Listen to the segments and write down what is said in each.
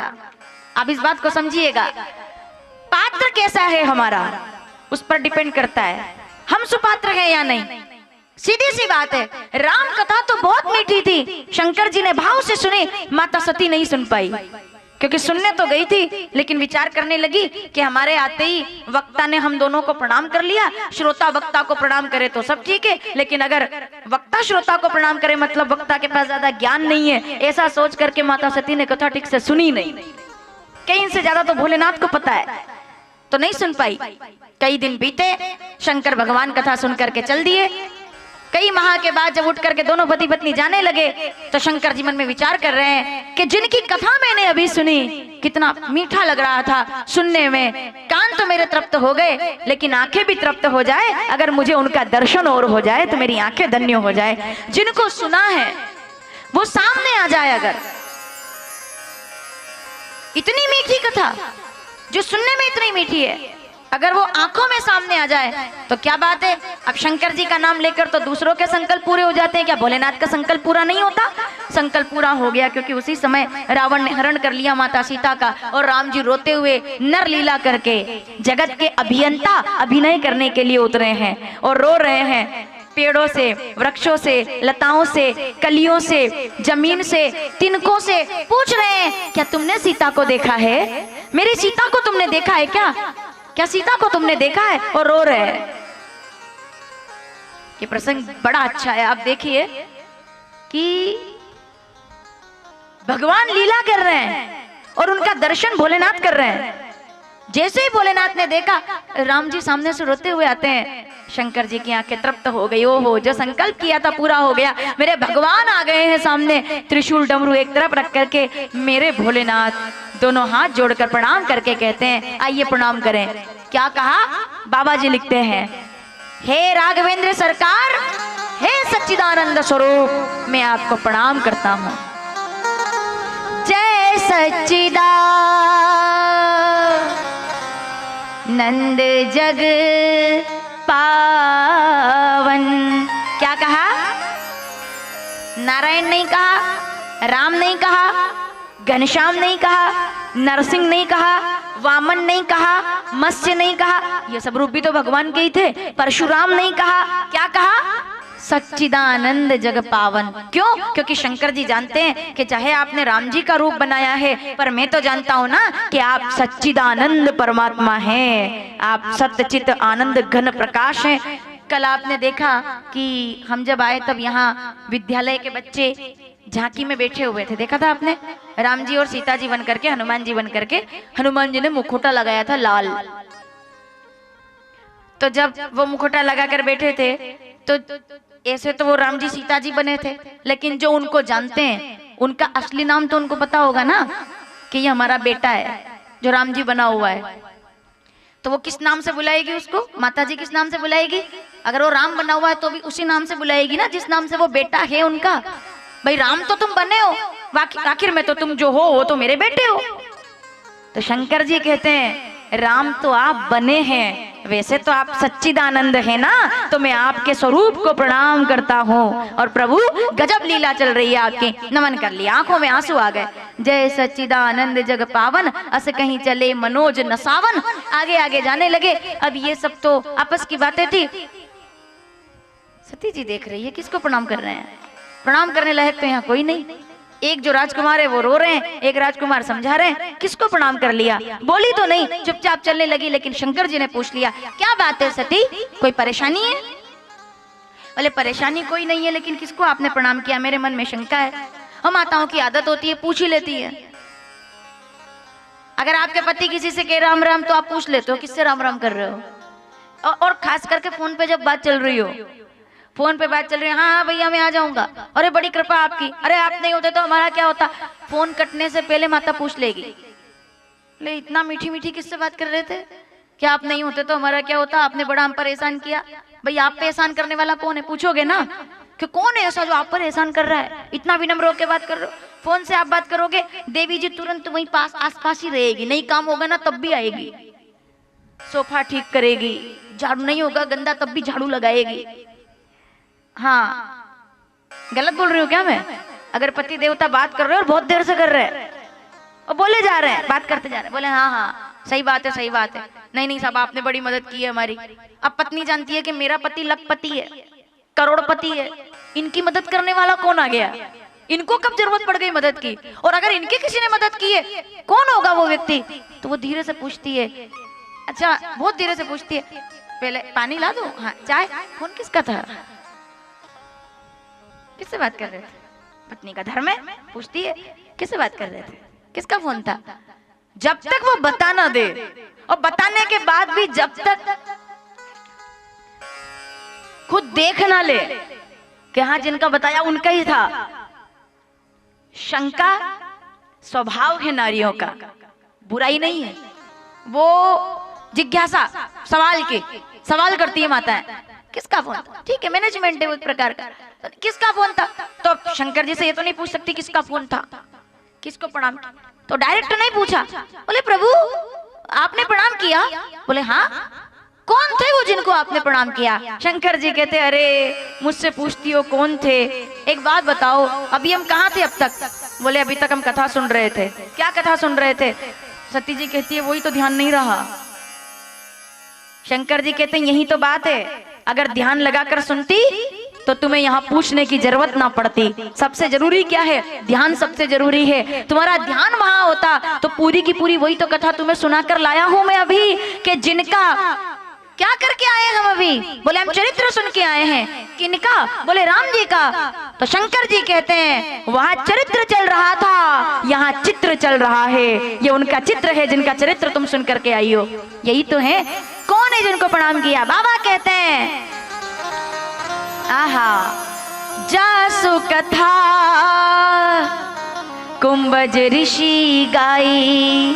आप इस बात को समझिएगा, पात्र कैसा है हमारा उस पर डिपेंड करता है, हम सुपात्र हैं या नहीं। सीधी सी बात है। राम कथा तो बहुत मीठी थी, शंकर जी ने भाव से सुनी, माता सती नहीं सुन पाई, क्योंकि सुनने तो गई थी लेकिन विचार करने लगी कि हमारे आते ही वक्ता ने हम दोनों को प्रणाम कर लिया, श्रोता वक्ता को प्रणाम करे तो सब ठीक है, लेकिन अगर वक्ता श्रोता को प्रणाम करे मतलब वक्ता के पास ज्यादा ज्ञान नहीं है, ऐसा सोच करके माता सती ने कथा ठीक से सुनी नहीं। कहीं इनसे ज्यादा तो भोलेनाथ को पता है, तो नहीं सुन पाई। कई दिन बीते, शंकर भगवान कथा सुन करके चल दिए। कई माह के बाद जब उठ करके दोनों पति पत्नी जाने लगे तो शंकर जी मन में विचार कर रहे हैं कि जिनकी कथा मैंने अभी सुनी कितना मीठा लग रहा था सुनने में, कान तो मेरे तृप्त हो गए लेकिन आंखें भी तृप्त हो जाए, अगर मुझे उनका दर्शन और हो जाए तो मेरी आंखें धन्य हो जाए। जिनको सुना है वो सामने आ जाए, अगर इतनी मीठी कथा जो सुनने में इतनी मीठी है, अगर वो आंखों में सामने आ जाए तो क्या बात है। अब शंकर जी का नाम लेकर तो दूसरों के संकल्प पूरे हो जाते हैं, क्या भोलेनाथ का संकल्प पूरा नहीं होता? संकल्प पूरा हो गया, क्योंकि उसी समय रावण ने हरण कर लिया माता सीता का, और राम जी रोते हुए नर लीला करके जगत के अभियंता अभिनय करने के लिए उतरे हैं और रो रहे हैं। पेड़ों से, वृक्षों से, लताओं से, कलियों से, जमीन से, तिनकों से पूछ रहे हैं, क्या तुमने सीता को देखा है? मेरी सीता को तुमने देखा है क्या? क्या सीता को तुमने देखा है? और रो रहे हैं। ये प्रसंग बड़ा अच्छा है। आप देखिए कि भगवान लीला कर रहे हैं और उनका दर्शन भोलेनाथ कर रहे हैं। जैसे ही भोलेनाथ ने देखा, राम जी सामने से रोते हुए आते हैं, शंकर जी की आंखें तृप्त हो गई। ओहो, जो संकल्प किया था पूरा हो गया, मेरे भगवान आ गए हैं सामने, त्रिशूल डमरू एक तरफ रख करके। मेरे भोलेनाथ दोनों हाथ जोड़कर प्रणाम करके कहते हैं, आइए प्रणाम करें। क्या कहा? बाबा जी लिखते हैं, हे राघवेंद्र सरकार, हे सच्चिदानंद स्वरूप, मैं आपको प्रणाम करता हूं। जय सच्चिदानंद जग पावन। क्या कहा? नारायण नहीं कहा, राम नहीं कहा, घनश्याम नहीं कहा, नरसिंह नहीं कहा, वामन नहीं कहा, मत्स्य नहीं कहा, ये सब रूप भी तो भगवान के ही थे। परशुराम नहीं कहा, क्या कहा? सच्चिदानंद जग पावन। क्यों? क्योंकि शंकर जी जानते हैं कि चाहे आपने राम जी का रूप बनाया है, पर मैं तो जानता हूं ना कि आप सच्चिदानंद परमात्मा हैं, आप सत्यचित आनंद घन प्रकाश हैं। कल आपने देखा कि हम जब आए तब यहाँ विद्यालय के बच्चे झांकी में बैठे हुए थे, देखा था आपने? राम जी और सीता जी बन करके, हनुमान जी बन करके, हनुमान जी ने मुखोटा लगाया था लाल। तो जब वो मुखोटा लगाकर बैठे थे तो ऐसे तो वो राम जी सीता जी बने थे, लेकिन जो उनको जानते हैं उनका असली नाम तो उनको पता होगा ना कि ये हमारा बेटा है जो राम जी बना हुआ है। तो वो किस नाम से बुलाएगी उसको? माता जी किस नाम से बुलाएगी? अगर वो राम बना हुआ है तो भी उसी नाम से बुलाएगी ना जिस नाम से वो बेटा है उनका। भाई राम तो तुम बने हो, आखिर में तो तुम जो हो वो तो मेरे बेटे हो। तो शंकर जी कहते हैं, राम तो आप बने हैं, वैसे तो आप सच्चिदानंद है ना, तो मैं आपके स्वरूप को प्रणाम करता हूँ। और प्रभु गजब लीला चल रही है आपकी, नमन कर लिया, आंखों में आंसू आ गए। जय सच्चिदानंद जग पावन, अस कहीं चले मनोज नसावन। आगे आगे जाने लगे। अब ये सब तो आपस की बातें थी। सती जी देख रही है किसको प्रणाम कर रहे हैं, प्रणाम करने लायक तो यहाँ कोई नहीं। एक जो राजकुमार है वो रो रहे हैं, एक राजकुमार समझा रहे हैं, किसको प्रणाम कर लिया? बोली तो नहीं, चुपचाप चलने लगी। लेकिन शंकर जी ने पूछ लिया, क्या बात है सती, कोई परेशानी है? बोले परेशानी कोई नहीं है, लेकिन किसको आपने प्रणाम किया? मेरे मन में शंका है। हम माताओं की आदत होती है, पूछ ही लेती है। अगर आपके पति किसी से कह राम राम तो आप पूछ लेते हो किससे राम राम कर रहे हो। और खास करके फोन पे जब बात चल रही हो, फोन पे बात चल रही है, हाँ हाँ भैया मैं आ जाऊंगा, अरे बड़ी कृपा आपकी, अरे आप नहीं होते तो हमारा क्या होता। फोन कटने से पहले माता पूछ लेगी, ले इतना मीठी मीठी किससे बात कर रहे थे? क्या आप नहीं होते तो हमारा क्या होता? आपने बड़ा हम पर एहसान किया। भाई आप पे एहसान करने वाला कौन है? पूछोगे ना कि कौन है ऐसा जो आप पर एहसान कर रहा है? इतना विनम्र होकर बात कर रहे हो। फोन से आप बात करोगे, देवी जी तुरंत वहीं पास आसपास ही रहेगी, नहीं काम होगा ना तब भी आएगी, सोफा ठीक करेगी, झाड़ू नहीं होगा गंदा तब भी झाड़ू लगाएगी। हाँ, गलत बोल रही हूँ क्या मैं? अगर पति देवता बात कर रहे हो और बहुत देर से कर रहे हैं और बोले जा रहे हैं, बात करते जा रहे हैं, बोले हाँ हाँ सही बात है सही बात है, नहीं नहीं साहब आपने बड़ी मदद की है हमारी। अब पत्नी जानती है कि मेरा पति लखपति है, करोड़पति है, इनकी मदद करने वाला कौन आ गया, इनको कब जरूरत पड़ गई मदद की, और अगर इनके किसी ने मदद की है कौन होगा वो व्यक्ति। तो वो धीरे से पूछती है, अच्छा बहुत धीरे से पूछती है, पहले पानी ला दो, हाँ चाय, फोन किसका था, किससे बात कर रहे थे, पत्नी का धर्म है, पूछती है किससे बात कर रहे थे, किसका फोन था। जब तक वो बता ना दे, और बताने के बाद भी जब तक खुद देख ना ले कि हाँ जिनका बताया उनका ही था, शंका स्वभाव है नारियों का, बुराई नहीं है, वो जिज्ञासा सवाल करती है माताएं, किसका फोन था, ठीक है मैनेजमेंट है उस प्रकार का, तो किसका फोन था, तो शंकर जी से ये तो नहीं पूछ सकती किसका फोन था, किसको प्रणाम किया, तो डायरेक्ट नहीं पूछा, बोले प्रभु आपने प्रणाम किया, बोले हाँ कौन थे वो जिनको आपने प्रणाम किया। शंकर जी कहते अरे मुझसे पूछती हो कौन थे, एक बात बताओ अभी हम कहाँ थे अब तक, बोले अभी तक हम कथा सुन रहे थे। क्या कथा सुन रहे थे, सती जी कहती है वही तो ध्यान नहीं रहा। शंकर जी कहते हैं यही तो बात है, अगर ध्यान लगाकर सुनती तो तुम्हें यहाँ पूछने की जरूरत ना पड़ती। सबसे जरूरी क्या है, ध्यान सबसे जरूरी है। तुम्हारा ध्यान वहां होता तो पूरी की पूरी वही तो कथा तुम्हें सुनाकर लाया हूं मैं अभी, कि जिनका क्या करके आए हम अभी, बोले हम चरित्र सुन के आए हैं, किनका, बोले राम जी का। तो शंकर जी कहते हैं वहां चरित्र चल रहा था, यहाँ चित्र चल रहा है, ये उनका चित्र है जिनका चरित्र तुम सुन करके आई हो, यही तो है। कौन है जिनको प्रणाम किया, बाबा कहते हैं आहा जासु कथा कुंभज ऋषि गाई,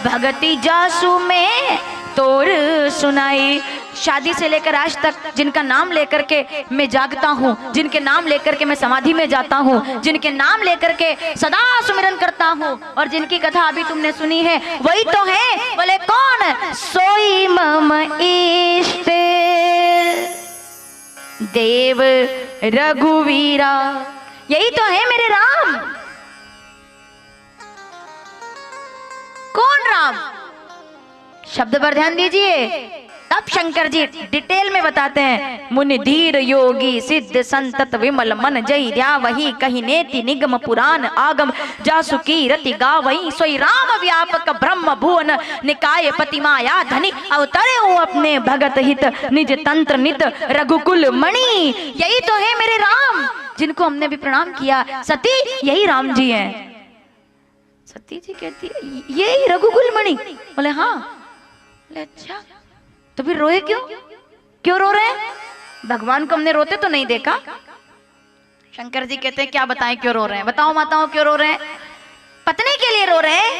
भगति जासु में तोर सुनाई। शादी से लेकर आज तक जिनका नाम लेकर के मैं जागता हूँ, जिनके नाम लेकर के मैं समाधि में जाता हूँ, जिनके नाम लेकर के सदा सुमिरन करता हूँ, और जिनकी कथा अभी तुमने सुनी है वही तो है। बोले कौन, सोई मम इष्ट देव रघुवीरा, यही तो है मेरे राम। कौन राम, शब्द पर ध्यान दीजिए। तब शंकर जी डिटेल में बताते हैं, मुनि धीर योगी सिद्ध संतत विमल मन जय ध्या वही कही नेति निगम पुराण आगम जासु की रति गावई, सोई राम व्यापक ब्रह्म भुवन निकाय पति माया धनी, अवतरे हूँ अपने भगत हित निज तंत्र नित रघुकुल मणि। यही तो है मेरे राम जिनको हमने भी प्रणाम किया। सती यही राम जी हैं। सती जी कहती है यही रघुकुल मणि, बोले हाँ। अच्छा तो फिर रोए क्यों, क्यों रो रहे हैं, भगवान को हमने रोते तो नहीं देखा। शंकर जी कहते हैं क्या बताएं क्यों रो रहे हैं, बताओ माताओं क्यों रो रहे हैं। पत्नी के लिए रो रहे हैं,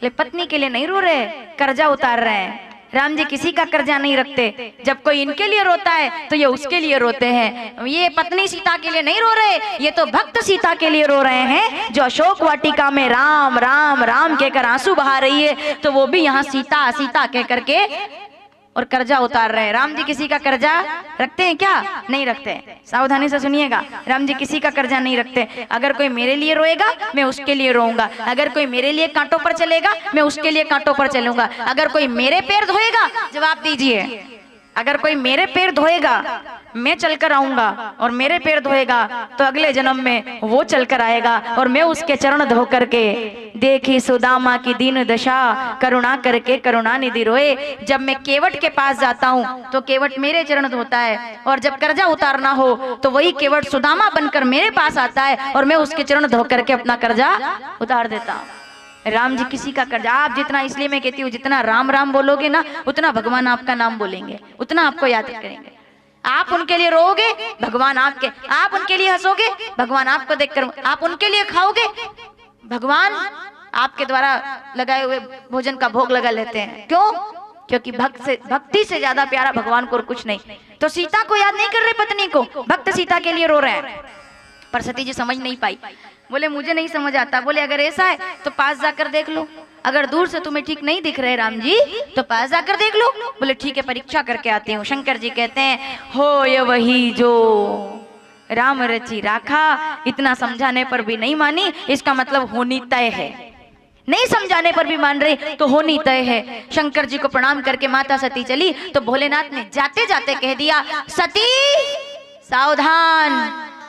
ले पत्नी के लिए नहीं रो रहे, कर्जा उतार रहे हैं। राम जी किसी का कर्जा नहीं रखते, जब कोई इनके लिए रोता है तो ये उसके लिए रोते हैं। ये पत्नी सीता के लिए नहीं रो रहे, ये तो भक्त सीता के लिए रो रहे हैं, जो अशोक वाटिका में राम राम राम कहकर आंसू बहा रही है, तो वो भी यहाँ सीता सीता कह करके और कर्जा उतार रहे हैं। राम जी किसी का कर्जा रखते हैं क्या, नहीं रखते। सावधानी से सुनिएगा, राम जी किसी का कर्जा नहीं रखते। अगर कोई मेरे लिए रोएगा मैं उसके लिए रोऊंगा, अगर कोई मेरे लिए कांटों पर चलेगा मैं उसके लिए कांटों पर चलूंगा, अगर कोई मेरे पैर धोएगा, जवाब दीजिए, अगर कोई मेरे पैर धोएगा मैं चलकर आऊंगा, और मेरे पैर धोएगा तो अगले जन्म में वो चलकर आएगा, और मैं उसके चरण धो करके देखी सुदामा की दीन दशा, करुणा करके करुणा निधि रोए। जब मैं केवट के पास जाता हूँ तो केवट मेरे चरण धोता है, और जब कर्जा उतारना हो तो वही केवट सुदामा बनकर मेरे पास आता है, और मैं उसके चरण धो करके अपना कर्जा उतार देता हूँ। राम जी किसी का कर्जा, आप जितना, इसलिए मैं कहती हूँ जितना राम राम बोलोगे ना उतना भगवान आपका नाम बोलेंगे, उतना आपको याद करेंगे। आप उनके लिए रोओगे भगवान आपके, आप उनके लिए हंसोगे भगवान आपको देखकर, आप उनके लिए खाओगे भगवान आपके द्वारा लगाए हुए भोजन का भोग लगा लेते हैं। क्यों, क्योंकि भक्ति से ज्यादा प्यारा भगवान को और कुछ नहीं। तो सीता को याद नहीं कर रहे पत्नी को, भक्त सीता के लिए रो रहे हैं। पर सती जी समझ नहीं पाई, बोले मुझे नहीं समझ आता। बोले अगर ऐसा है तो पास जाकर देख लो, अगर दूर से तुम्हें ठीक नहीं दिख रहे राम जी तो पास जाकर देख लो। बोले ठीक है परीक्षा करके आते हूँ। शंकर जी कहते हैं हो ये वही जो राम रची राखा, इतना समझाने पर भी नहीं मानी, इसका मतलब होनी तय है। नहीं समझाने पर भी मान रहे तो होनी तय है। शंकर जी को प्रणाम करके माता सती चली तो भोलेनाथ ने जाते जाते कह दिया, सती सावधान,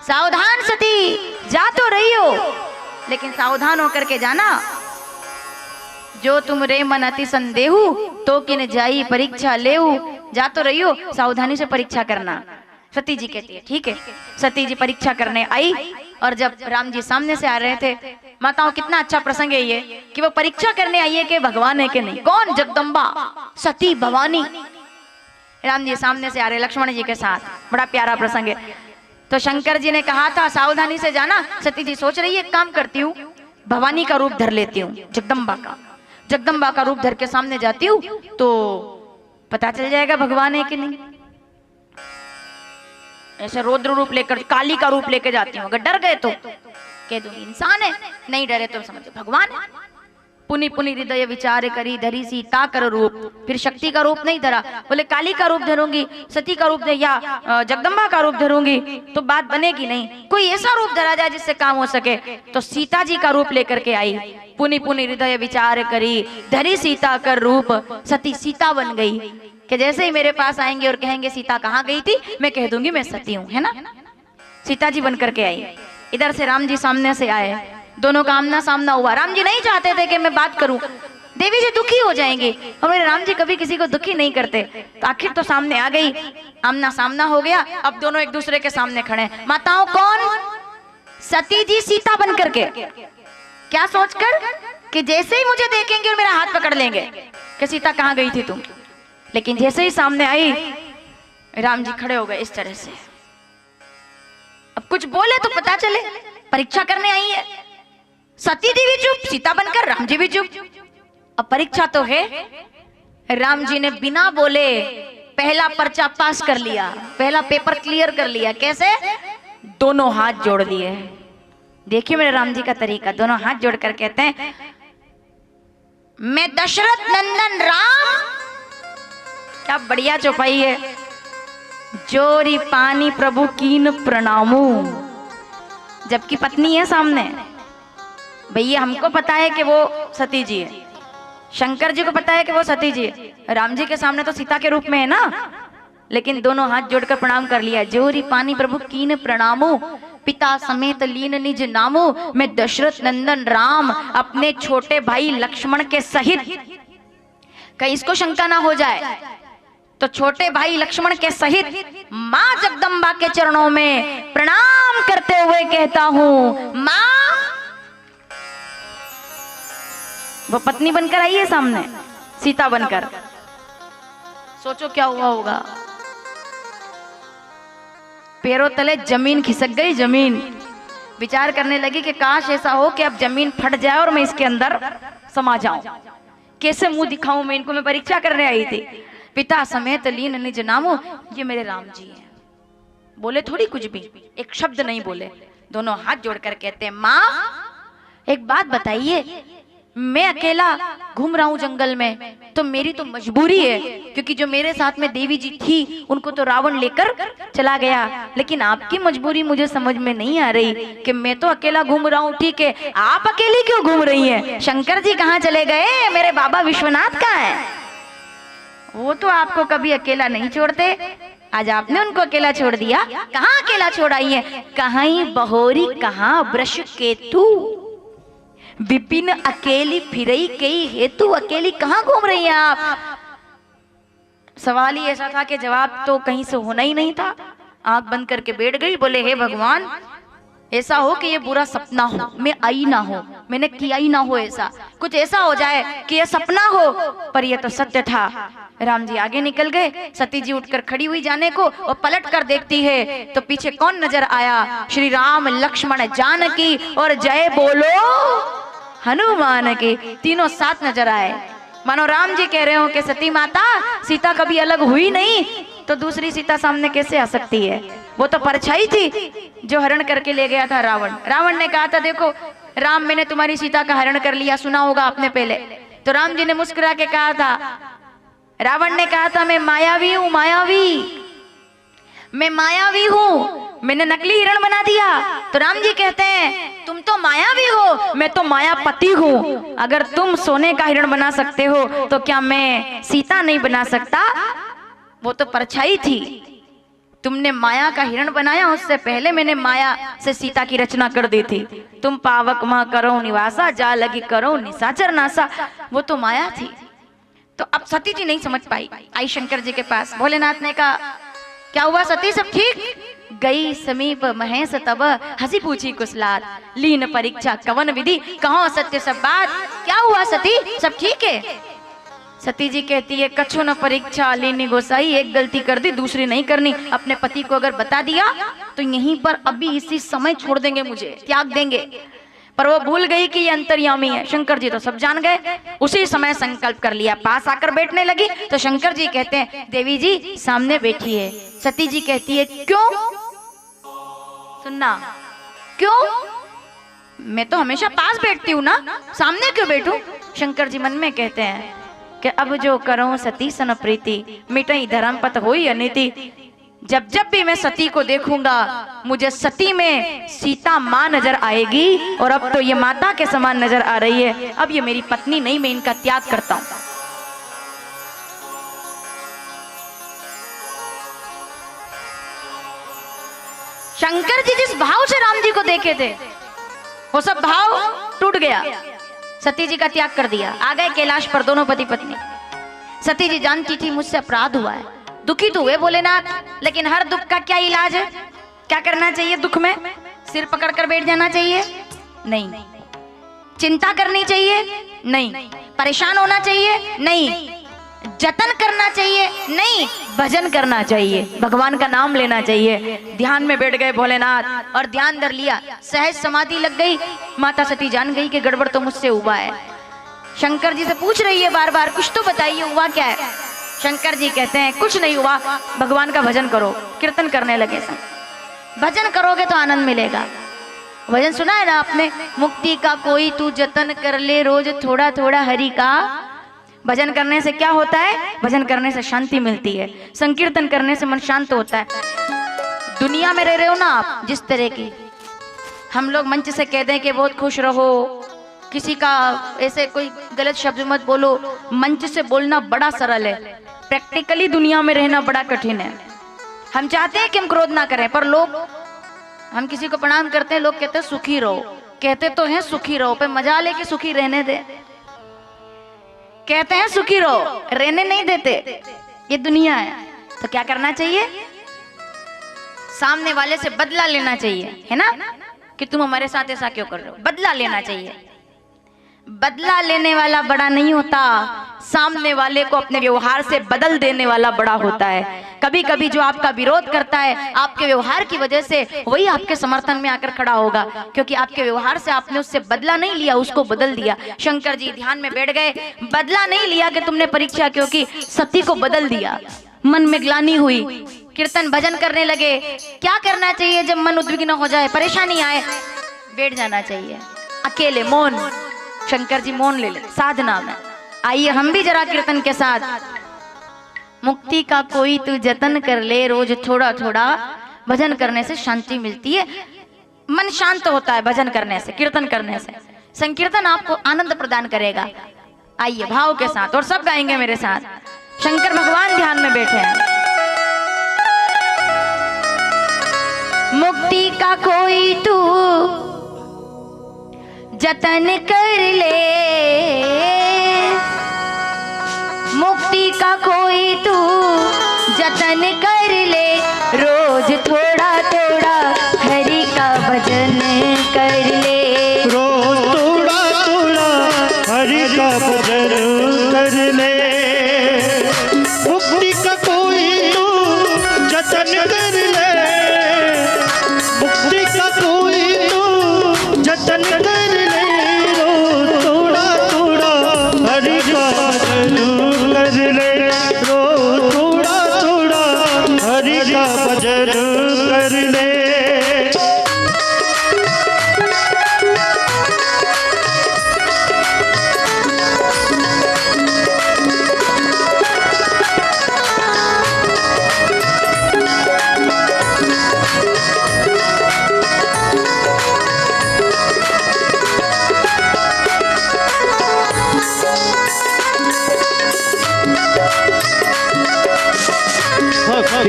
सावधान सती, जा तो रही हो लेकिन सावधान होकर के जाना। जो तुम रे मन अति संदेहु तो किन जाई परीक्षा लेहु, जा तो रही हो सावधानी से परीक्षा करना। सती जी कहती है ठीक है। सती जी परीक्षा करने आई और जब राम जी सामने से आ रहे थे, माताओं कितना अच्छा प्रसंग है ये कि वो परीक्षा करने आई है कि भगवान है कि नहीं। कौन? जगदम्बा सती भवानी। राम जी सामने से आ रहे लक्ष्मण जी के साथ, बड़ा प्यारा प्रसंग है। तो शंकर जी ने कहा था सावधानी से जाना। सती जी सोच रही है एक काम करती हूँ, भवानी का रूप धर लेती हूँ, जगदम्बा का रूप धर के सामने जाती हूँ तो पता चल जाएगा भगवान है कि नहीं। ऐसे रौद्र रूप लेकर, काली का रूप लेकर जाती हूँ, अगर डर गए तो कह दूंगी इंसान है, नहीं डरे तो समझो भगवान है। पुनि पुनि हृदय विचार करी धरी सीता कर रूप, फिर शक्ति का रूप नहीं धरा, बोले काली का रूप धरूंगी, सती का रूप या जगदम्बा का रूप धरूंगी तो बात बनेगी नहीं। कोई ऐसा रूप धरा जाए जिससे काम हो सके। तो सीता जी का रूप लेकर के आई। पुनि पुनि हृदय विचार करी धरी सीता कर रूप, सती सीता बन गई कि जैसे ही मेरे पास आएंगे और कहेंगे सीता कहाँ गई थी, मैं कह दूंगी मैं सती हूँ, है ना। सीता जी बन करके आई। इधर से राम जी सामने से आए, दोनों का आमना सामना हुआ। राम जी नहीं चाहते थे कि मैं बात करूं, देवी जी दुखी हो जाएंगे, और मेरे राम जी कभी किसी को दुखी नहीं करते। तो आखिर तो सामने आ गई, आमना सामना हो गया। अब दोनों एक दूसरे के सामने खड़े। माताओं कौन? सती जी सीता बन करके, क्या सोचकर कि जैसे ही मुझे देखेंगे और मेरा हाथ पकड़ लेंगे कि सीता कहाँ गई थी तुम। लेकिन जैसे ही सामने आई राम जी खड़े हो गए इस तरह से। अब कुछ बोले तो पता चले परीक्षा करने आई है। सती जी भी चुप, सीता बनकर राम जी भी चुप। अब परीक्षा तो है। राम जी ने बिना बोले पहला पर्चा पास कर लिया, पहला पेपर क्लियर कर लिया। कैसे? दोनों हाथ जोड़ दिए। देखिए मेरे राम जी का तरीका, दोनों हाथ जोड़कर कहते हैं मैं दशरथ नंदन राम। क्या बढ़िया चौपाई है। जोरी पानी प्रभु कीन प्रणामू। जबकि पत्नी है सामने, भैया हमको पता है कि वो सती जी है, शंकर जी को पता है कि वो सती जी है, राम जी के सामने तो सीता के रूप में है ना। लेकिन दोनों हाथ जोड़कर प्रणाम कर लिया। जोरी पानी प्रभु कीन प्रणामो, पिता समेत लीन निज नामो, मैं दशरथ नंदन राम अपने छोटे भाई लक्ष्मण के सहित। कहीं इसको शंका ना हो जाए तो छोटे भाई लक्ष्मण के सहित मां जगदम्बा के चरणों में प्रणाम करते हुए कहता हूं मां। वो पत्नी बनकर आई है सामने, सीता बनकर। सोचो क्या हुआ होगा। पैरों तले जमीन खिसक गई। जमीन विचार करने लगी कि काश ऐसा हो कि अब जमीन फट जाए और मैं इसके अंदर समा जाऊं। कैसे मुंह दिखाऊं मैं इनको, मैं परीक्षा करने आई थी। पिता समेत लीन निज नामो, ये मेरे राम जी हैं। बोले थोड़ी कुछ भी, एक शब्द नहीं बोले। दोनों हाथ जोड़कर कहते हैं माँ एक बात बताइए, मैं अकेला घूम रहा हूं जंगल में तो मेरी तो मजबूरी है, क्योंकि जो मेरे साथ में देवी जी थी उनको तो रावण लेकर चला गया। लेकिन आपकी मजबूरी मुझे समझ में नहीं आ रही कि मैं तो अकेला घूम रहा हूँ, ठीक है, आप अकेली क्यों घूम रही हैं? शंकर जी कहाँ चले गए? मेरे बाबा विश्वनाथ कहाँ हैं? वो तो आपको कभी अकेला नहीं छोड़ते, आज आपने उनको अकेला छोड़ दिया। कहाँ अकेला छोड़ आई है? कहीं बहोरी कहाँ वृष केतु, विपिन अकेली फिरई कई हेतु। अकेली कहाँ घूम रही हैं आप? सवाल ही ऐसा था कि जवाब तो कहीं से होना ही नहीं था। आंख बंद करके बैठ गई। बोले हे भगवान, ऐसा हो कि ये बुरा सपना हो, मैं आई ना हो, मैंने किया ही ना हो, ऐसा कुछ ऐसा हो जाए कि ये सपना हो। पर ये तो सत्य था। राम जी आगे निकल गए। सती जी उठकर खड़ी हुई जाने को और पलट कर देखती है तो पीछे कौन नजर आया? श्री राम लक्ष्मण जानकी और जय बोलो हनुमान की। तीनों साथ नजर आए। मानो राम जी कह रहे हो कि सती माता, सीता कभी अलग हुई नहीं तो दूसरी सीता सामने कैसे आ सकती है? वो तो परछाई थी जो हरण करके ले गया था रावण। रावण ने कहा था देखो राम, मैंने तुम्हारी सीता का हरण कर लिया, सुना होगा आपने पहले। तो राम जी ने मुस्कुरा के कहा था, रावण ने कहा था मैं मायावी हूं, मायावी, मैं मायावी हूं, मैंने नकली हिरण बना दिया। तो राम जी कहते हैं तुम तो मायावी हो, मैं तो मायापति हूँ। अगर तुम सोने का हिरण बना सकते हो तो क्या मैं सीता नहीं बना सकता? वो तो परछाई थी, तुमने माया का हिरण बनाया, उससे पहले मैंने माया से सीता की रचना कर दी थी। तुम पावक माँ करो निवासा, जा लगी करो निशाचर नासा, वो तो माया थी। तो अब सती जी नहीं समझ पाई, आई शंकर जी के पास। भोलेनाथ ने कहा क्या हुआ सती, सब ठीक? गई समीप महेश तब, हंसी पूछी कुशलात, लीन परीक्षा कवन विधि, कहो सत्य सब बात। क्या हुआ सती, सब ठीक है? सती जी कहती है कछु न परीक्षा लीनी गोसाई, एक गलती कर दी दूसरी नहीं करनी। अपने पति को अगर बता दिया तो यहीं पर अभी इसी समय छोड़ देंगे, मुझे त्याग देंगे। पर वो भूल गई कि ये अंतर्यामी है। शंकर जी तो सब जान गए। उसी समय संकल्प कर लिया, पास आकर बैठने लगी तो शंकर जी कहते हैं देवी जी सामने बैठी है। सती जी कहती है क्यों? सुनना, क्यों? मैं तो हमेशा पास बैठती हूँ ना, सामने क्यों बैठूं? शंकर जी मन में कहते हैं कि अब जो करूं सती सन प्रीति, मिटई धर्म पथ होई अनीति। जब जब भी मैं सती को देखूंगा मुझे सती में सीता माँ नजर आएगी, और अब तो ये माता के समान नजर आ रही है। अब ये मेरी पत्नी नहीं, मैं इनका त्याग करता हूं। शंकर जी जिस भाव से राम जी को देखे थे वो सब भाव टूट गया। सती जी का त्याग कर दिया, आ गए कैलाश पर दोनों पति पत्नी। सती जी जानती थी मुझसे अपराध हुआ है, दुखी तो हुए भोलेनाथ, लेकिन हर दुख का क्या इलाज है? क्या करना चाहिए दुख में? सिर पकड़कर बैठ जाना चाहिए? नहीं। चिंता करनी चाहिए? नहीं। परेशान होना चाहिए? नहीं। जतन करना चाहिए? नहीं। भजन करना चाहिए, भगवान का नाम लेना चाहिए। ध्यान में बैठ गए भोलेनाथ और ध्यान धर लिया, सहज समाधि लग गई। माता सती जान गई कि गड़बड़ तो मुझसे हुआ है। शंकर जी से पूछ रही है बार बार कुछ तो बताइए हुआ क्या है? शंकर जी कहते हैं कुछ नहीं हुआ, भगवान का भजन करो। कीर्तन करने लगे। भजन करोगे तो आनंद मिलेगा। भजन सुना है ना आपने, मुक्ति का कोई तू जतन कर ले, रोज थोड़ा थोड़ा हरि का। भजन करने से क्या होता है? भजन करने से शांति मिलती है, संकीर्तन करने से मन शांत होता है। दुनिया में रह रहे हो ना आप, जिस तरह की हम लोग मंच से कह दें कि बहुत खुश रहो, किसी का ऐसे कोई गलत शब्द मत बोलो, मंच से बोलना बड़ा सरल है, प्रैक्टिकली दुनिया में रहना बड़ा कठिन है। हम चाहते हैं कि हम क्रोध ना करें, पर लोग, हम किसी को प्रणाम करते हैं, लोग कहते हैं सुखी रहो। कहते तो हैं सुखी रहो, पे मजा लेके सुखी रहने दे। कहते हैं सुखी रहो, रहने नहीं देते। ये दुनिया है। तो क्या करना चाहिए? सामने वाले से बदला लेना चाहिए, है ना, कि तुम हमारे साथ ऐसा क्यों कर रहे हो। बदला लेना चाहिए। बदला लेने वाला बड़ा नहीं होता, सामने वाले को अपने व्यवहार से बदल देने वाला बड़ा होता है। कभी कभी जो आपका विरोध करता है, आपके व्यवहार की वजह से वही आपके समर्थन में आकर खड़ा होगा, क्योंकि आपके व्यवहार से आपने उससे बदला नहीं लिया, उसको बदल दिया। शंकर जी ध्यान में बैठ गए। बदला नहीं लिया कि तुमने परीक्षा क्योंकि सती को बदल दिया। मन में ग्लानि हुई, कीर्तन भजन करने लगे। क्या करना चाहिए जब मन उद्विग्न हो जाए, परेशानी आए? बैठ जाना चाहिए अकेले, मौन। शंकर जी मौन ले ले, साधना में। आइए हम भी जरा कीर्तन के साथ। मुक्ति का कोई तू जतन कर ले, रोज थोड़ा थोड़ा भजन करने से शांति मिलती है, मन शांत होता है भजन करने से, कीर्तन करने से। संकीर्तन आपको आनंद प्रदान करेगा। आइए भाव के साथ, और सब गाएंगे मेरे साथ। शंकर भगवान ध्यान में बैठे हैं। मुक्ति का कोई तू जतन कर ले, मुक्ति का कोई तू जतन कर ले, रोज थोड़ा थोड़ा हरि का भजन कर ले, रोज थोड़ा थोड़ा हरि का भजन कर ले। मुक्ति का कोई तू जतन कर ले, मुक्ति का कोई तू जतन कर ले, रोज थोड़ा थोड़ा हरि का भजन कर ले, रोज थोड़ा थोड़ा हरि का भजन कर ले।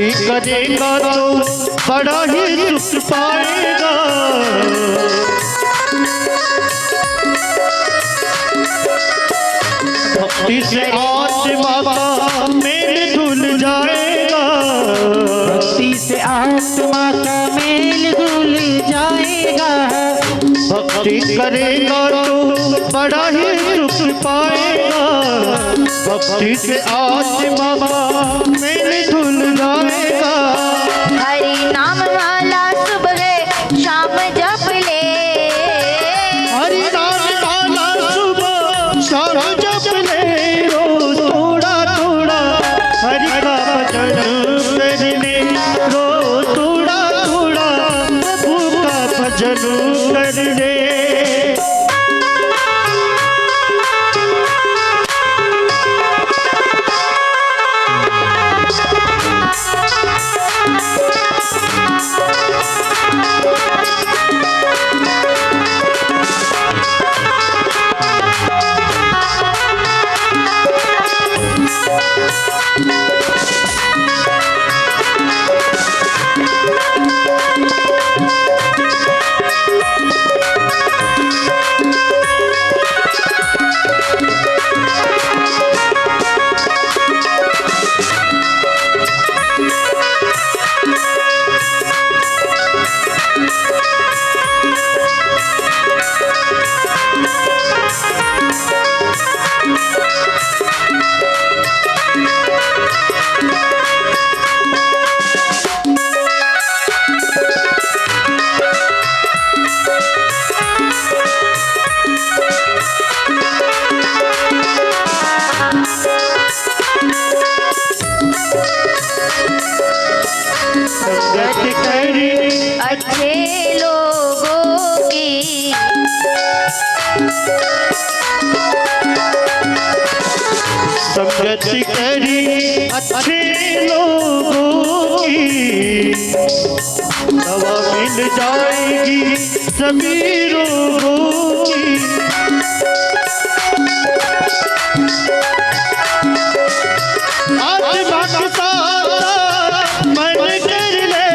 भक्ति करेगा तो बड़ा ही सुख पाएगा। भक्ति से आत्मा का मेल धुल जाएगा। भक्ति से आत्मा का मेल धुल जाएगा। भक्ति करेगा तो बड़ा ही सुख पाएगा। भक्ति से आत्मा का मेल धुल जाएगा। हरि नाम वाला सुबह शाम जप ले, हरि नाम वाला सुबह शाम जप ले। रोज थोड़ा थोड़ा हरि का भजन कर ले। रोज थोड़ा थोड़ा प्रभु का भजन कर ले। अच्छे लोगों की संगत करी अच्छे लोगों की। दवा मिल जाएगी सभी रोगों की। आत्मा के साथ मन कर ले।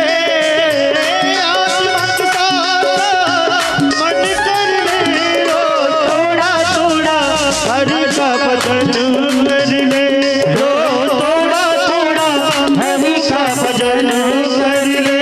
आत्मा के साथ मन कर ले। रोज थोड़ा थोड़ा हरि का भजन कर ले। रोज थोड़ा थोड़ा हरि का भजन कर ले।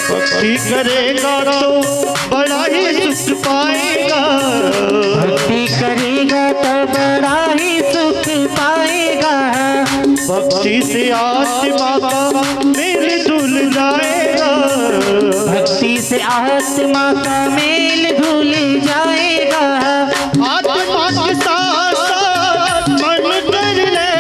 भक्ति करेगा तो बड़ा ही सुख पाएगा। भक्ति करेगा तो बड़ा ही सुख पाएगा। भक्ति से आत्मा का मेल धुल जाएगा। भक्ति से आत्मा का मेल धुल जाएगा। आत्मा के साथ साथ मन कर ले।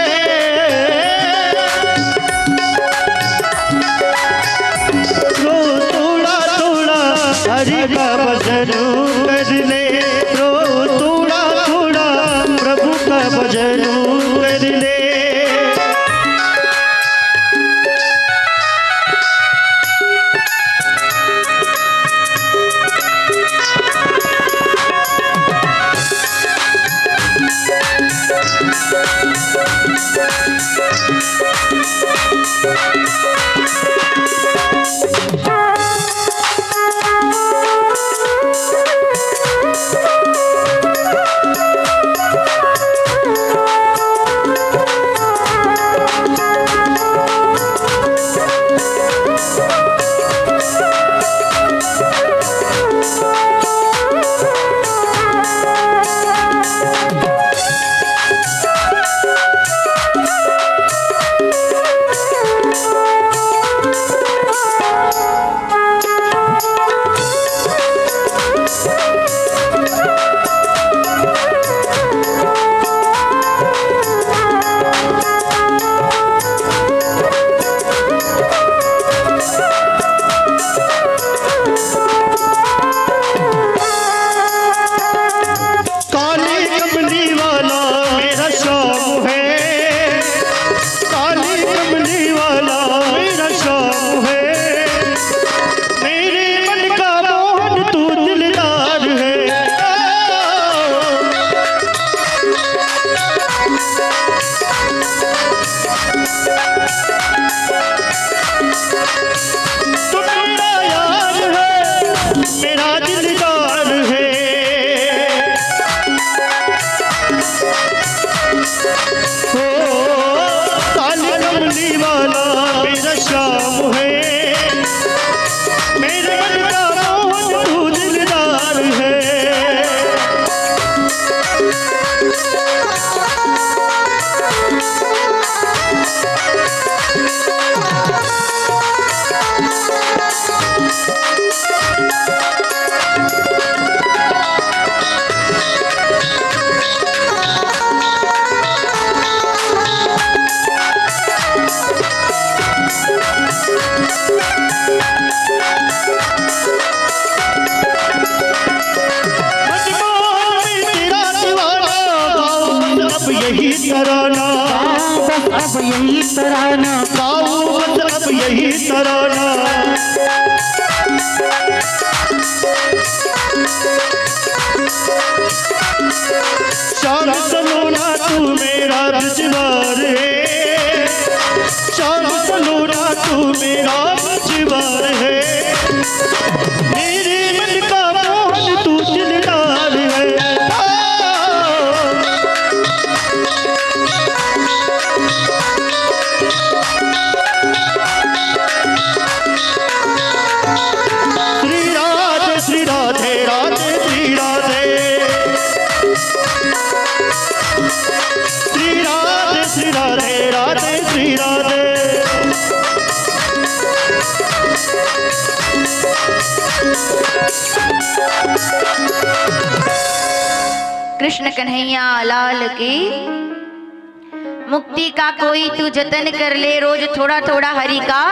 रोज थोड़ा थोड़ा हरि का भजन कर ले। रोज थोड़ा थोड़ा प्रभु का भजन कर ले। तराना, अब यही तराना, अब यही तराना। शाम सलोना तू मेरा बिजवार है, शाम सलोना तू मेरा बिजवार है, मेरे मन का मोहन तू दिलदार है। श्री राधे राधे श्री राधे, श्री राधे श्री राधे राधे श्री राधे। कृष्ण कन्हैया लाल की। मुक्ति का कोई तू जतन कर ले, रोज थोड़ा थोड़ा हरि का।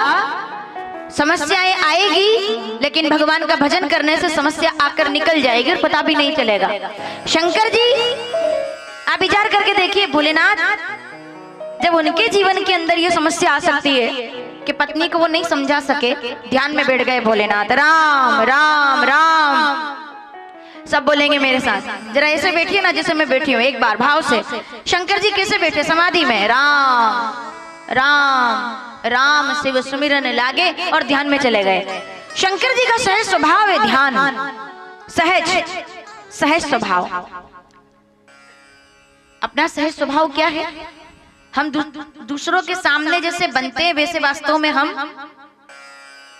समस्याएं आएगी लेकिन भगवान का भजन करने से समस्या आकर निकल जाएगी और पता भी नहीं चलेगा। शंकर जी आप विचार करके देखिए, भोलेनाथ जब उनके जीवन के अंदर ये समस्या आ सकती है कि पत्नी को वो नहीं समझा सके, ध्यान में बैठ गए भोलेनाथ। राम राम राम सब बोलेंगे मेरे साथ। जरा ऐसे बैठिए ना जैसे मैं बैठी हूँ, एक बार भाव से। शंकर जी कैसे बैठे? समाधि में। राम राम राम शिव सुमिरन लागे और ध्यान में चले गए। शंकर जी का सहज स्वभाव है ध्यान, सहज सहज स्वभाव। अपना सहज स्वभाव क्या है? हम दूसरों के सामने जैसे बनते हैं वैसे वास्तव में हम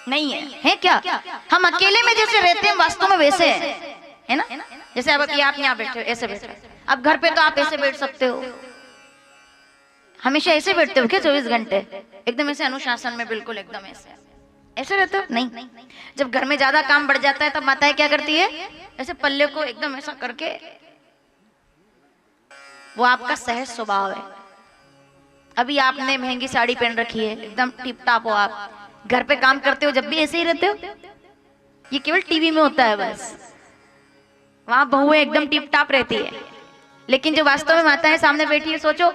नहीं है क्या? हम अकेले में जैसे रहते हैं वास्तव में वैसे है ना। जैसे अब आप यहाँ बैठे हो, ऐसे बैठे, अब घर पे तो आप ऐसे बैठ सकते हो। हमेशा ऐसे बैठते हो क्या 24 घंटे? एकदम ऐसे अनुशासन में, बिल्कुल एकदम ऐसे रहते हो? नहीं। जब घर में ज्यादा काम बढ़ जाता है तब माताएं क्या करती है? ऐसे पल्ले को एकदम ऐसा करके, वो आपका सहज स्वभाव है। अभी आपने महंगी साड़ी पहन रखी है, एकदम टिप टाप हो आप, घर पे काम करते हो जब भी ऐसे ही रहते हो। ये केवल टीवी में होता है बस, वहां बहुएं एकदम टिप टाप रहती है। लेकिन जो वास्तव में माताएं सामने बैठी है, सोचो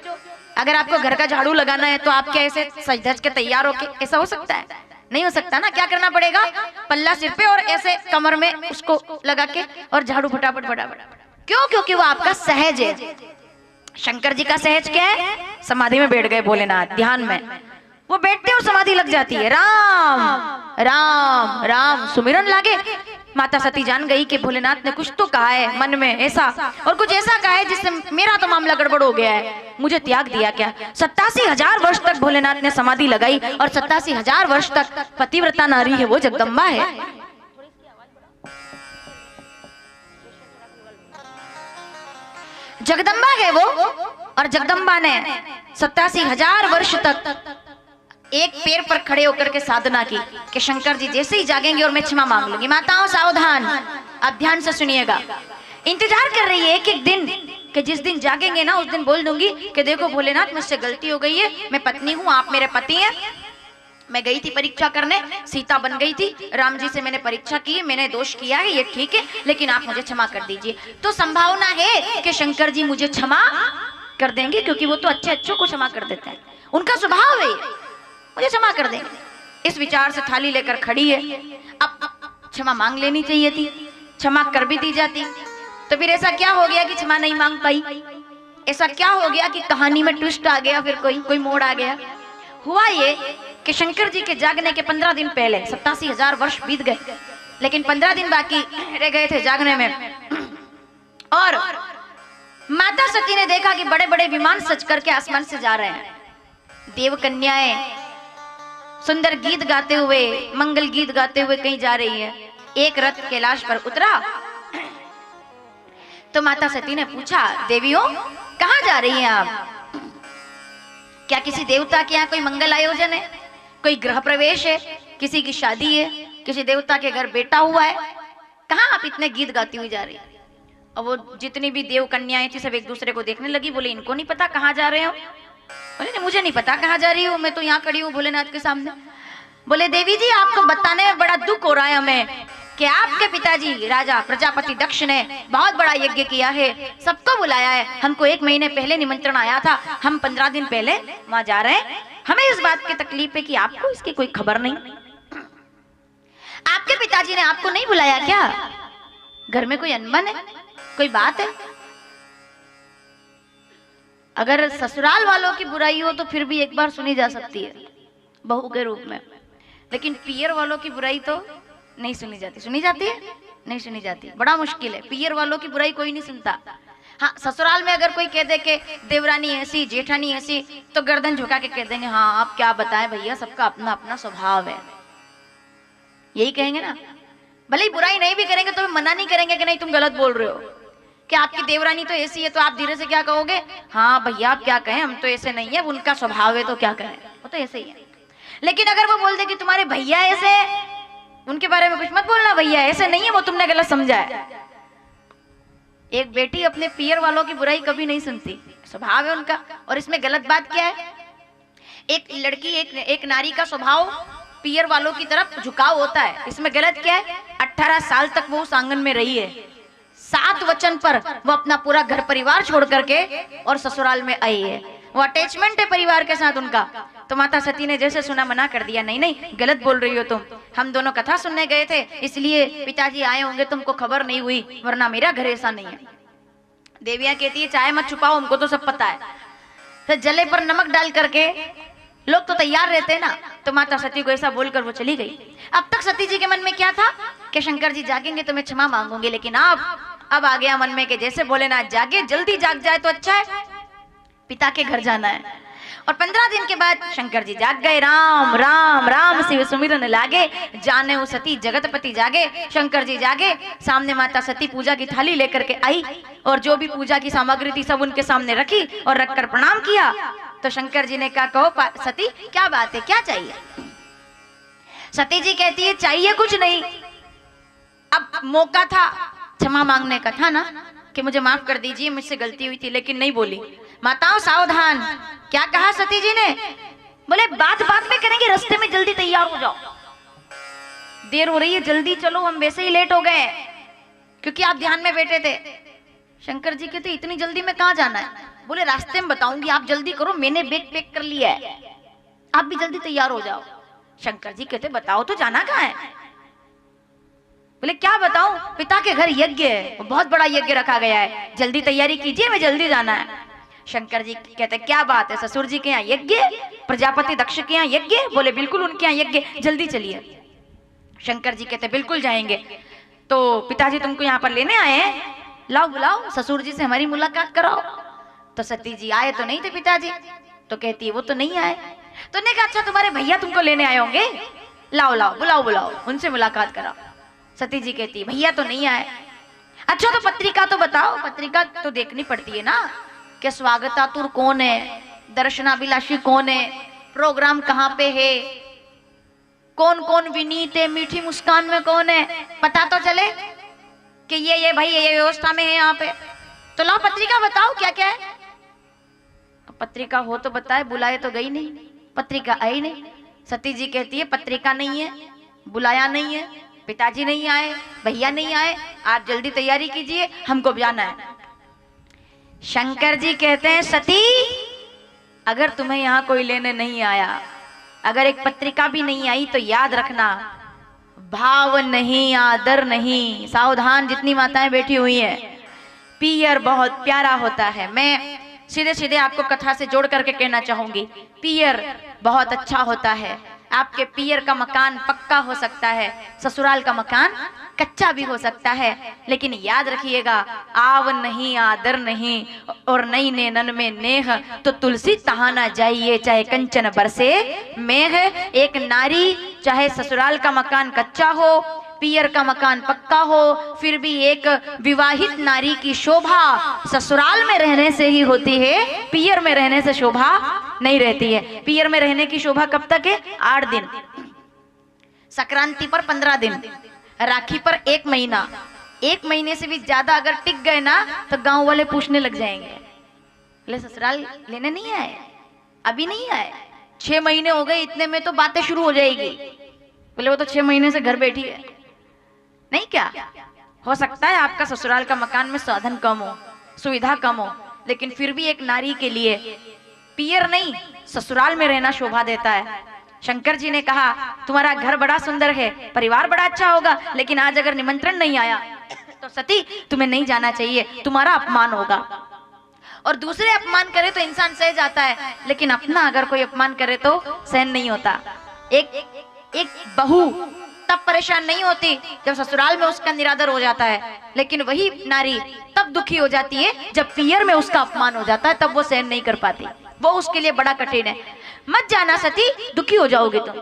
अगर आपको घर का झाड़ू लगाना है तो आप क्या ऐसे सज धज के तैयार होके? ऐसा हो सकता है? नहीं हो सकता ना। क्या करना पड़ेगा? पल्ला सिर पे और ऐसे कमर में उसको लगा के और झाड़ू फटाफट फटाफट। क्यों? क्योंकि वो आपका सहज है। शंकर जी का सहज क्या है? समाधि में बैठ गए भोलेनाथ, ध्यान में। वो बैठते और समाधि लग जाती है। राम राम राम सुमिरन लागे। माता सती जान गई कि भोलेनाथ ने कुछ तो कहा है मन में ऐसा, और कुछ ऐसा कहा है जिससे मेरा तो मामला गड़बड़ हो गया है, मुझे त्याग दिया क्या। 87,000 वर्ष तक भोलेनाथ ने समाधि लगाई, और 87,000 वर्ष तक पतिव्रता नारी है वो जगदम्बा है। जगदम्बा है वो, और जगदम्बा ने 87,000 वर्ष तक एक पैर पर खड़े होकर के साधना की कि शंकर जी जैसे ही जागेंगे और मैं क्षमा मांग लूंगी। माताओं सावधान, आप ध्यान से सुनिएगा। इंतजार कर रही है एक एक दिन कि जिस दिन जागेंगे ना उस दिन बोल दूंगी कि देखो भोलेनाथ मुझसे गलती हो गई है, मैं पत्नी हूँ, आप मेरे पति हैं, मैं गई थी परीक्षा करने, सीता बन गई थी, राम जी से मैंने परीक्षा की, मैंने दोष किया है, ये ठीक है, लेकिन आप मुझे क्षमा कर दीजिए। तो संभावना है कि शंकर जी मुझे क्षमा कर देंगे, क्योंकि वो तो अच्छे अच्छों को क्षमा कर देते हैं, उनका स्वभाव है, मुझे क्षमा कर देंगे। इस विचार से थाली लेकर खड़ी है। अब क्षमा मांग लेनी चाहिए थी, क्षमा कर भी दी जाती, तो फिर ऐसा क्या हो गया कि क्षमा नहीं मांग पाई? ऐसा क्या हो गया कि कहानी में ट्विस्ट आ गया, फिर कोई मोड़ आ गया? हुआ ये कि शंकर जी के जागने के 15 दिन पहले 87,000 वर्ष बीत गए, लेकिन 15 दिन बाकी रह गए थे जागने में, और माता सती ने देखा कि बड़े बड़े विमान सज करके आसमान से जा रहे हैं। देव कन्याएं सुंदर गीत गाते हुए, मंगल गीत गाते हुए कहीं जा रही है। एक रथ कैलाश पर उतरा तो माता सती ने पूछा, देवियों कहाँ जा रही हैं आप? क्या किसी देवता के यहाँ कोई मंगल आयोजन है, कोई गृह प्रवेश है, किसी की शादी है, किसी देवता के घर बेटा हुआ है? कहाँ आप इतने गीत गाती हुई जा रही है? और वो जितनी भी देव कन्याएं थी सब एक दूसरे को देखने लगी, बोले इनको नहीं पता कहाँ जा रहे हो? बोले मुझे नहीं पता कहाँ जा रही हूँ, मैं तो यहाँ खड़ी हूँ भोलेनाथ के सामने। बोले देवी जी आपको बताने में बड़ा दुख हो रहा है हमें कि आपके पिताजी राजा प्रजापति दक्ष ने बहुत बड़ा यज्ञ किया है, सबको बुलाया है, हमको 1 महीने पहले निमंत्रण आया था, हम 15 दिन पहले वहां जा रहे हैं, हमें इस बात की तकलीफ है कि आपको इसकी कोई खबर नहीं। आपके पिताजी ने आपको नहीं बुलाया क्या? घर में कोई अनबन है, कोई बात है? अगर ससुराल वालों की बुराई हो तो फिर भी एक बार सुनी जा सकती है बहू के रूप में, लेकिन पियर वालों की बुराई तो नहीं सुनी जाती। सुनी जाती है? नहीं सुनी जाती, बड़ा मुश्किल है। पियर वालों की बुराई कोई नहीं सुनता। हाँ, ससुराल में अगर कोई कह दे कि देवरानी ऐसी जेठानी ऐसी, तो गर्दन झुका के कह देंगे हाँ आप क्या बताएं भैया, सबका अपना अपना स्वभाव है, यही कहेंगे ना। भले ही बुराई नहीं भी करेंगे तो मना नहीं करेंगे कि नहीं तुम गलत बोल रहे हो, कि आपकी देवरानी तो ऐसी है, तो आप धीरे से क्या कहोगे, हाँ भैया आप क्या कहें, हम तो ऐसे नहीं है, उनका स्वभाव है तो क्या कहें, वो तो ऐसे ही है। लेकिन अगर वो बोल दे कि तुम्हारे भैया ऐसे, उनके बारे में कुछ मत बोलना, भैया ऐसे नहीं है, वो तुमने गलत समझा है। एक बेटी अपने पियर वालों की बुराई कभी नहीं सुनती, स्वभाव है उनका। और इसमें गलत बात क्या है? एक लड़की एक नारी का स्वभाव पियर वालों की तरफ झुकाव होता है, इसमें गलत क्या है? 18 साल तक वो उस आंगन में रही है, 7 वचन पर वो अपना पूरा घर परिवार छोड़ करके और ससुराल में आई है, वो अटैचमेंट है परिवार के साथ उनका। तो माता सती ने जैसे सुना मना कर दिया, नहीं नहीं गलत बोल रही हो तुम, हम दोनों कथा सुनने गए थे इसलिए पिताजी आए होंगे, तुमको खबर नहीं हुई, वरना मेरा घर ऐसा नहीं है। देवियां कहती है चाय मत छुपाओ, हमको तो सब पता है। फिर जले पर नमक डाल करके लोग तो तैयार रहते हैं ना, तो माता सती को ऐसा बोलकर वो चली गई। अब तक सती जी के मन में क्या था कि शंकर जी जागेंगे तो मैं क्षमा मांगूंगी, लेकिन अब आ गया मन में कि जैसे भोलेनाथ जागे, जल्दी जाग जाए तो अच्छा है, पिता के घर जाना है। और 15 दिन के बाद शंकर जी जाग गए। राम राम राम शिव सुमिरन लागे, जाने वो सती जगतपति जागे। शंकर जी जागे, सामने माता सती पूजा की थाली लेकर के आई, और जो भी पूजा की सामग्री थी सब उनके सामने रखी और रखकर प्रणाम किया। तो शंकर जी ने कहा कहो सती क्या बात है, क्या चाहिए? सती जी कहती है चाहिए कुछ नहीं, अब मौका था क्षमा मांगने का, था ना कि मुझे माफ कर दीजिए, मुझसे गलती हुई थी, लेकिन नहीं बोली। माताओं सावधान, क्या कहा सती जी ने? बोले बात बात में करेंगे, रास्ते में जल्दी तैयार हो जाओ, देर हो रही है, जल्दी चलो, हम वैसे ही लेट हो गए क्योंकि आप ध्यान में बैठे थे। शंकर जी कहते इतनी जल्दी में कहाँ जाना है? बोले रास्ते में बताऊंगी, आप जल्दी करो, मैंने बैग पैक कर लिया है, आप भी जल्दी तैयार हो जाओ। शंकर जी कहते बताओ तो जाना कहाँ है? बोले क्या बताऊं, पिता के घर यज्ञ है, बहुत बड़ा यज्ञ रखा गया है, जल्दी तैयारी कीजिए, मैं जल्दी जाना है। शंकर जी कहते क्या बात है, ससुर जी के यहाँ यज्ञ, प्रजापति दक्ष के यहाँ यज्ञ? बोले बिल्कुल उनके यहाँ यज्ञ, जल्दी चलिए। शंकर जी कहते बिल्कुल जाएंगे। तो पिताजी तुमको यहाँ पर लेने आए हैं, लाओ बुलाओ ससुर जी से हमारी मुलाकात कराओ। तो सती जी आए तो नहीं थे पिताजी, तो कहती है वो तो नहीं आए। तो ने कहा अच्छा तुम्हारे भैया तुमको लेने आए होंगे, लाओ लाओ बुलाओ बुलाओ उनसे मुलाकात कराओ। सती जी कहती है भैया तो नहीं आए। अच्छा तो पत्रिका तो बताओ, पत्रिका तो देखनी पड़ती है ना कि स्वागतातुर कौन है, दर्शनाभिलाषी कौन है, प्रोग्राम कहाँ पे है, कौन कौन विनीत है, मीठी मुस्कान में कौन है, पता तो चले कि ये भाई ये व्यवस्था में है यहाँ पे। तो लाओ पत्रिका बताओ क्या क्या है। पत्रिका हो तो बताए, बुलाए तो गई नहीं, पत्रिका आई नहीं। सती जी कहती है पत्रिका नहीं है, बुलाया नहीं है, पिताजी नहीं आए, भैया नहीं आए, आप जल्दी तैयारी कीजिए हमको जाना है। शंकर जी कहते हैं सती अगर तुम्हें यहाँ कोई लेने नहीं आया, अगर एक पत्रिका भी नहीं आई तो याद रखना भाव नहीं आदर नहीं। सावधान जितनी माताएं बैठी हुई हैं, पियर बहुत प्यारा होता है। मैं सीधे सीधे आपको कथा से जोड़ करके कहना चाहूंगी, पियर बहुत अच्छा होता है। आपके पियर का मकान पक्का हो सकता है, ससुराल का मकान कच्चा भी हो सकता है, लेकिन याद रखिएगा आव नहीं आदर नहीं और नई नैनन में नेह तो तुलसी तहा ना जाइए, चाहे कंचन बरसे मेघ। एक नारी चाहे ससुराल का मकान कच्चा हो, पियर का मकान पक्का हो, फिर भी एक विवाहित नारी की शोभा ससुराल में रहने से ही होती है, पियर में रहने से शोभा नहीं रहती है। पियर में रहने की शोभा कब तक है? 8 दिन, संक्रांति पर 15 दिन, राखी पर 1 महीना। 1 महीने से भी ज्यादा अगर टिक गए ना तो गांव वाले पूछने लग जाएंगे, बोले ससुराल लेने नहीं आए, अभी नहीं आए, 6 महीने हो गए, इतने में तो बातें शुरू हो जाएगी। बोले वो तो 6 महीने से घर बैठी है। नहीं क्या हो सकता है आपका ससुराल का मकान में साधन कम हो, सुविधा कम हो, लेकिन फिर भी एक नारी के लिए पियर नहीं ससुराल में रहना शोभा देता है। शंकर जी ने कहा तुम्हारा घर बड़ा सुंदर है, परिवार बड़ा अच्छा होगा, लेकिन आज अगर निमंत्रण नहीं आया तो सती तुम्हें नहीं जाना चाहिए, तुम्हारा अपमान होगा। और दूसरे अपमान करे तो इंसान सह जाता है, लेकिन अपना अगर कोई अपमान करे तो सहन नहीं होता। एक बहू तब परेशान नहीं होती जब ससुराल में उसका निरादर हो जाता है, लेकिन वही नारी तब दुखी हो जाती है जब पियर में उसका अपमान हो जाता है, तब वो सहन नहीं कर पाती, वो उसके लिए बड़ा कठिन है। मत जाना सती, दुखी हो जाओगे तुम।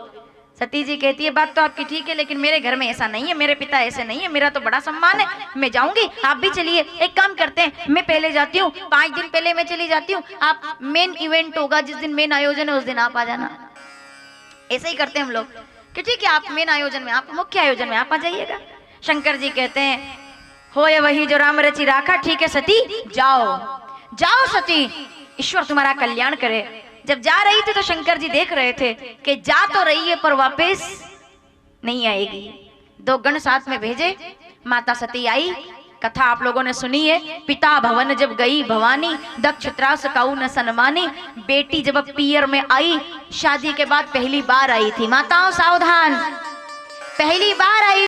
सती जी कहती है बात तो आपकी ठीक है, लेकिन मेरे घर में ऐसा नहीं है, मेरे पिता ऐसे नहीं है, मेरा तो बड़ा सम्मान है, मैं जाऊंगी, आप भी चलिए। एक काम करते हैं, मैं पहले जाती हूँ, 5 दिन पहले मैं चली जाती हूँ, आप मेन इवेंट होगा जिस दिन मेन आयोजन है उस दिन आप आ जाना। ऐसे ही करते हैं हम लोग कि ठीक है आप मेन आयोजन में, आप मुख्य आयोजन में आप आ जाइएगा। शंकर जी कहते हैं होए वही जो राम रचि राखा, ठीक है सती जाओ जाओ सती, ईश्वर तुम्हारा कल्याण करे। जब जा रही थी तो शंकर जी देख रहे थे कि जा तो रही है पर वापस नहीं आएगी। 2 गण साथ में भेजे, माता सती आई, कथा आप लोगों ने सुनी है। पिता भवन जब गई भवानी, दक्ष त्रास काऊ न सन्मानी। बेटी जब पियर में आई, शादी के बाद पहली बार आई थी। माताओं सावधान, पहली बार आई